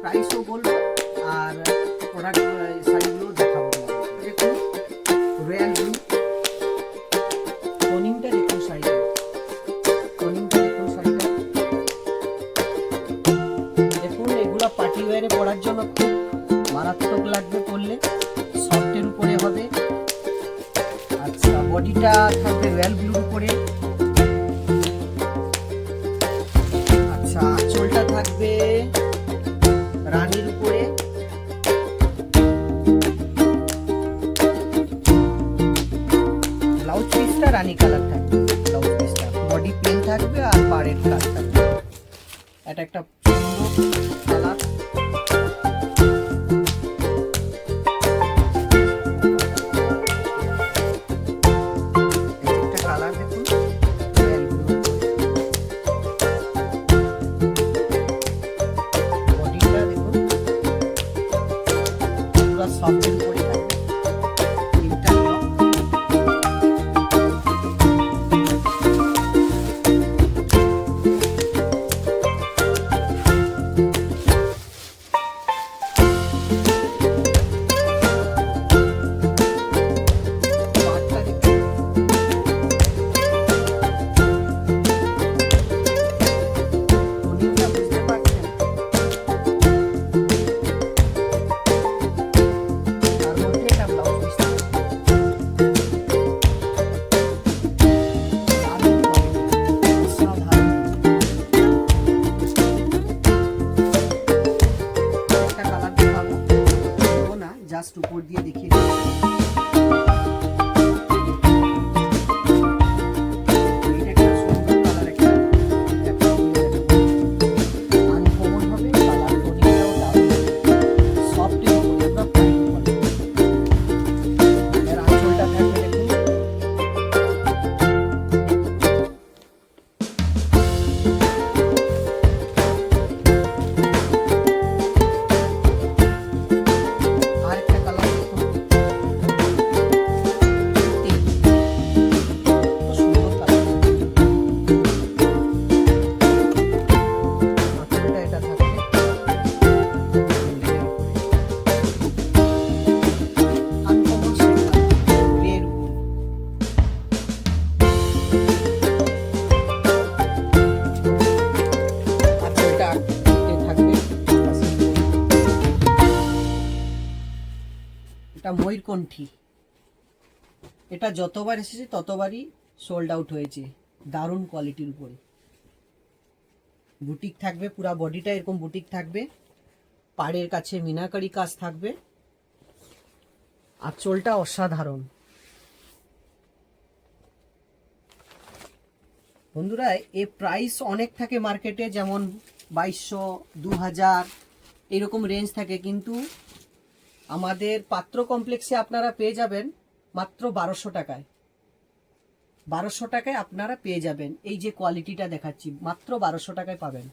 প্রাইসও বলবো আর প্রোডাক্ট শাড়িগুলো দেখাবো। দেখুন রয়্যাল ব্লু টনিংটা, দেখুন শাড়িটা, টনিংটা দেখুন শাড়িটা। দেখুন এগুলো পার্টি ওয়্যারে পরার জন্য খুব মারাত্মক লাগবে পরলে, সফটের উপরে হবে। আচ্ছা, বডিটা থাকবে রয়্যাল ব্লুর উপরে। আচ্ছা, আঁচলটা থাকবে রানীর উপরে। ব্লাউজ পিসটা রানী কালার থাকবে, ব্লাউজ পিসটা বডি প্লেন থাকবে আর পাড়ের কাজ থাকবে। এটা একটা সুন্দর কালার। একটা কালার দেখুন বডিটা দেখুন পুরো সফটের উপরে থাকবে। তিনটা জাস্ট উপর দিয়ে দেখিয়ে দিচ্ছি। এটা ময়ূরকণ্ঠী, এটা যতবার এসেছে ততবারই সোল্ড আউট হয়েছে। দারুণ কোয়ালিটির উপরে বুটিক থাকবে, পুরা বডিটা এরকম বুটিক থাকবে, পাড়ের কাছে মিনাকারি কাজ থাকবে, আঁচলটা অসাধারণ। বন্ধুরা এর প্রাইস অনেক থাকে মার্কেটে, যেমন 2200, 2000 এরকম রেঞ্জ থাকে, কিন্তু আমাদের পাত্র কমপ্লেক্সে আপনারা পেয়ে যাবেন মাত্র 1200 টাকায়। 1200 টাকায় আপনারা পেয়ে যাবেন এই যে কোয়ালিটিটা দেখাচ্ছি, মাত্র 1200 টাকায় পাবেন।